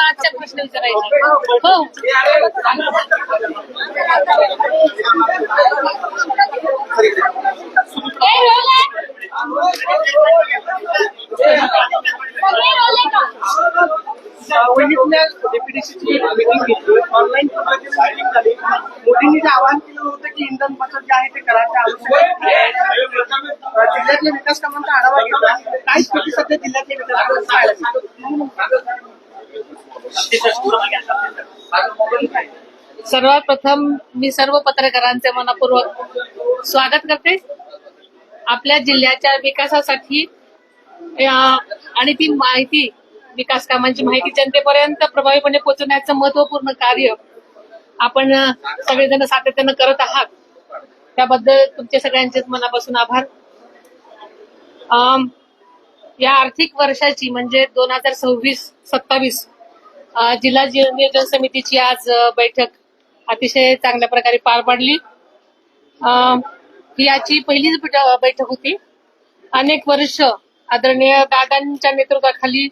आजच्या प्रश्न विचारायचे हो. डेप्युटीची मीटिंग घेतली ऑनलाईन मीटिंग झाली. मोदींनी जे आवाहन केलं होतं की इंधन बचत जे आहे ते करायचं जिल्ह्यातल्या विकास कामांचा आढावा घेतला. काय स्थिती सध्या जिल्ह्यातल्या विकास सर्वात प्रथम मी सर्व पत्रकारांचे मनपूर्वक स्वागत करते. आपल्या जिल्ह्याच्या विकासासाठी आणि ती माहिती विकास कामांची माहिती जनतेपर्यंत प्रभावीपणे पोहोचवण्याचं महत्वपूर्ण कार्य आपण सगळेजण सातत्यानं करत आहात. त्याबद्दल तुमचे सगळ्यांचे मनापासून आभार. या आर्थिक वर्षाची म्हणजे 2026-27 जिल्हा नियोजन समितीची आज बैठक अतिशय चांगल्या प्रकारे पार पडली. याची पहिलीच बैठक होती. अनेक वर्ष आदरणीय दादांच्या नेतृत्वाखाली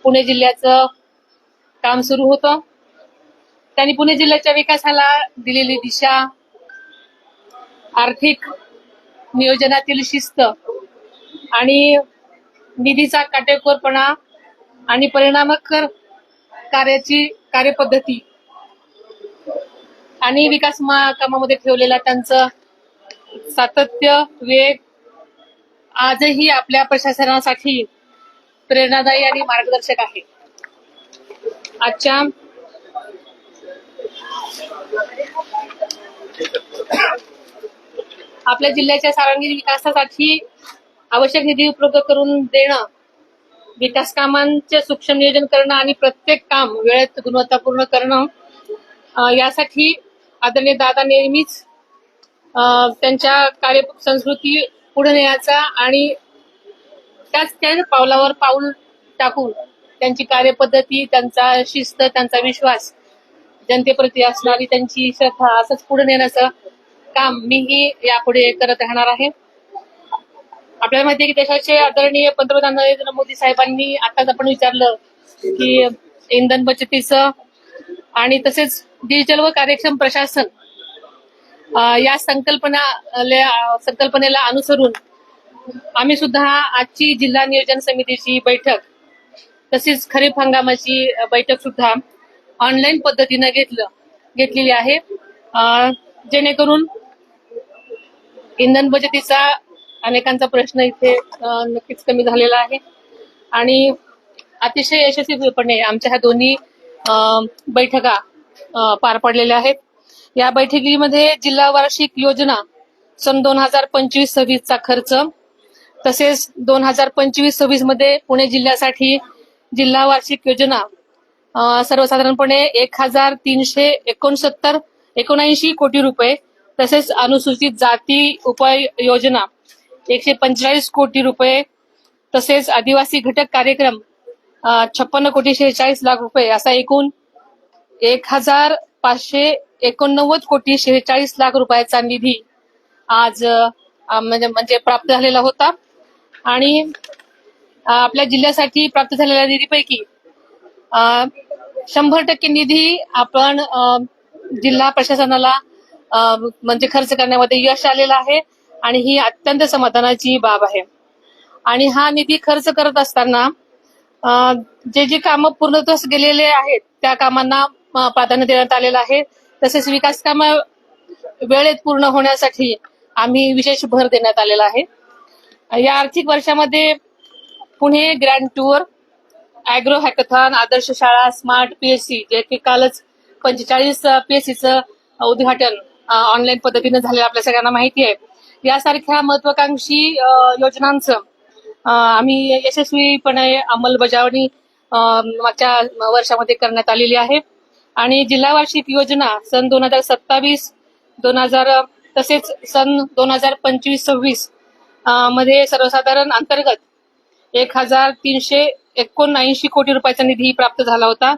पुणे जिल्ह्याचं काम सुरू होतं. त्यांनी पुणे जिल्ह्याच्या विकासाला दिलेली दिशा, आर्थिक नियोजनातील शिस्त आणि निधीचा काटेकोरपणा आणि परिणामकारक कार्यपद्धती आणि विकास कामामध्ये ठेवलेला त्यांचं सातत्य, वेग आजही आपल्या प्रशासनासाठी प्रेरणादायी आणि मार्गदर्शक आहे. आजच्या आपल्या जिल्ह्याच्या सर्वांगीण विकासासाठी आवश्यक निधी उपलब्ध करून देणं, विकास कामांचे सूक्ष्म नियोजन करणं आणि प्रत्येक काम वेळेत गुणवत्तापूर्ण करणं, यासाठी आदरणीय दादा नेहमीच त्यांच्या कार्यसंस्कृती पुढे नेण्याचा आणि त्याच पावलावर पाऊल टाकून त्यांची कार्यपद्धती, त्यांचा शिस्त, त्यांचा विश्वास, जनतेप्रती असणारी त्यांची श्रद्धा असंच पुढे नेण्याचं काम मीही यापुढे करत राहणार आहे. आपल्याला माहिती आहे की देशाचे आदरणीय पंतप्रधान नरेंद्र मोदी साहेबांनी आताच आपण विचारलं की इंधन बचतीचं आणि तसेच डिजिटल व कार्यक्षम प्रशासन या संकल्पनेला अनुसरून आम्ही सुद्धा आजची जिल्हा नियोजन समितीची बैठक तसेच खरीप हंगामाची बैठक सुद्धा ऑनलाईन पद्धतीने घेतलेली आहे, जेणेकरून इंधन बचतीचा अनेकांचा प्रश्न इथे नक्कीच कमी झालेला आहे आणि अतिशय यशस्वीपणे आमच्या ह्या दोन्ही बैठका पार पडलेल्या आहेत. या बैठकीमध्ये जिल्हा वार्षिक योजना सन 2025-26 खर्च, तसेच 2025-26 मध्ये पुणे जिल्ह्यासाठी जिल्हा वार्षिक योजना सर्वसाधारणपणे 1379 कोटी रुपये, तसेच अनुसूचित जाती उपाययोजना 145 कोटी रुपये, तसेच आदिवासी घटक कार्यक्रम 56 कोटी 46 लाख रुपये, असा एकूण 1589 कोटी 46 लाख रुपयाचा निधी आज म्हणजे प्राप्त झालेला होता. आणि आपल्या जिल्ह्यासाठी प्राप्त झालेल्या निधीपैकी 100% निधी आपण जिल्हा प्रशासनाला म्हणजे खर्च करण्यामध्ये यश आलेलं आहे आणि ही अत्यंत समाधानाची बाब आहे. आणि हा निधी खर्च करत असताना जे कामं पूर्णत्वास गेलेले आहेत त्या कामांना प्राधान्य देण्यात आलेलं आहे. तसेच विकास कामं वेळेत पूर्ण होण्यासाठी आम्ही विशेष भर देण्यात आलेला आहे. या आर्थिक वर्षामध्ये Pune grand tour, agro hackathon, आदर्श शाळा, स्मार्ट पीएससी, जे की कालच 45 पीएससीचं उद्घाटन ऑनलाईन पद्धतीने झालेलं आपल्या सगळ्यांना माहिती आहे. यासारख्या महत्वाकांक्षी योजनांचं आम्ही यशस्वीपणे अंमलबजावणी मागच्या वर्षामध्ये करण्यात आलेली आहे. आणि जिल्हा वार्षिक योजना सन 2027 तसेच सन 2025-26 मध्ये सर्वसाधारण अंतर्गत 1379 कोटी रुपयाचा निधी प्राप्त झाला होता.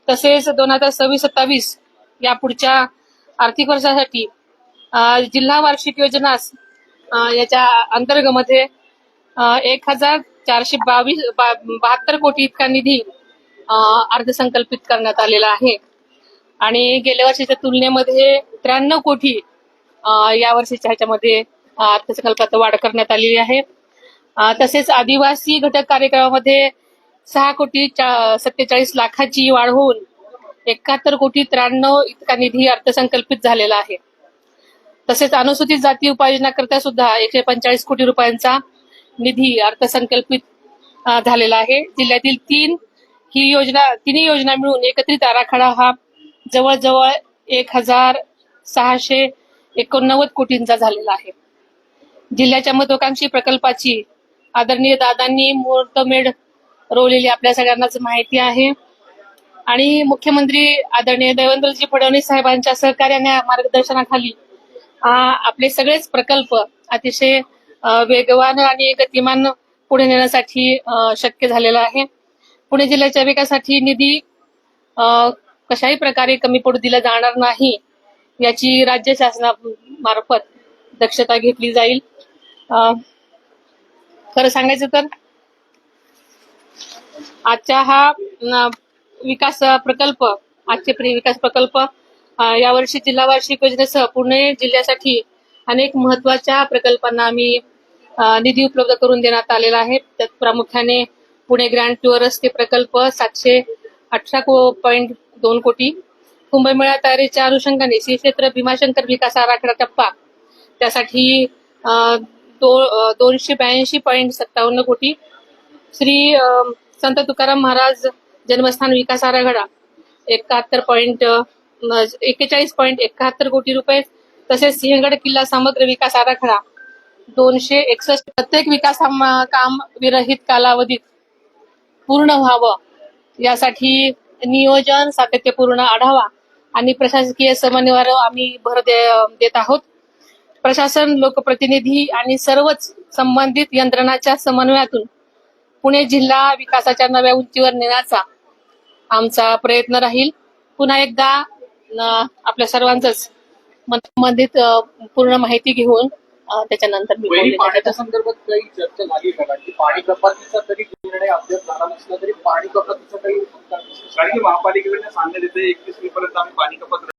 तसेच 2026-27 या पुढच्या आर्थिक वर्षासाठी जिल्हा वार्षिक योजना याच्या अंतर्गत 1379 472 कोटी इतका निधी अर्थसंकल्पित करण्यात आलेला आहे आणि गेल्या वर्षीच्या तुलनेमध्ये 93 कोटी या वर्षीच्या ह्याच्यामध्ये अर्थसंकल्पात वाढ करण्यात आलेली आहे. तसेच आदिवासी घटक कार्यक्रमामध्ये 6 कोटी 47 लाखाची वाढ होऊन 71 कोटी 93 इतका निधी अर्थसंकल्पित झालेला आहे. तसेच अनुसूचित जाती उपायोजनाकरता सुद्धा 145 कोटी रुपयांचा निधी अर्थसंकल्पित झालेला आहे. जिल्ह्यातील तिन्ही योजना मिळून एकत्रित आराखडा हा जवळजवळ 1689 कोटींचा झालेला आहे. जिल्ह्याच्या महत्वाकांक्षी प्रकल्पाची आदरणीय दादांनी मुहूर्तमेढ रोवलेली आपल्या सगळ्यांनाच माहिती आहे आणि मुख्यमंत्री आदरणीय देवेंद्रजी फडणवीस साहेबांच्या सहकार्याने मार्गदर्शनाखाली आपले सगळेच प्रकल्प अतिशय वेगवान आणि गतिमान पुढे नेण्यासाठी शक्य झालेलं आहे. पुणे जिल्ह्याच्या विकासासाठी निधी कशाही प्रकारे कमी पडू दिला जाणार नाही याची राज्य शासनामार्फत दक्षता घेतली जाईल. खरं सांगायचं तर आजच्या हा विकास प्रकल्प यावर्षी जिल्हा वार्षिक योजनेसह पुणे जिल्ह्यासाठी अनेक महत्वाच्या प्रकल्पांना आम्ही निधी उपलब्ध करून देण्यात आलेला आहे. त्यात प्रामुख्याने पुणे ग्रँड टूर रस्ते प्रकल्प 718.2 कोटी, कुंभमेळा तयारीच्या अनुषंगाने श्री क्षेत्र भीमाशंकर विकास आराखडा टप्पा त्यासाठी 282.57 कोटी, श्री संत तुकाराम महाराज जन्मस्थान विकास आराखडा 41.71 कोटी रुपये, तसेच सिंहगड किल्ला समग्र विकास आराखडा 261. प्रत्येक विकास काम विरहित कालावधीत पूर्ण व्हावं यासाठी नियोजन, सातत्यपूर्ण आढावा आणि प्रशासकीय समन्वयावर आम्ही भर देत आहोत. प्रशासन, लोकप्रतिनिधी आणि सर्वच संबंधित यंत्रणाच्या समन्वयातून पुणे जिल्हा विकासाच्या नव्या उंचीवर नेण्याचा आमचा प्रयत्न राहील. पुन्हा एकदा आपल्या सर्वांचंच संबंधित पूर्ण माहिती घेऊन त्याच्यानंतर मी पाण्याच्या संदर्भात काही चर्चा झाली का? की पाणी कपातीचा तरी निर्णय अद्याप झाला नसला तरी पाणी कपातीचा काही कारण की महापालिकेकडे सांगण्यात येते 31 मे पर्यंत आम्ही पाणी कपात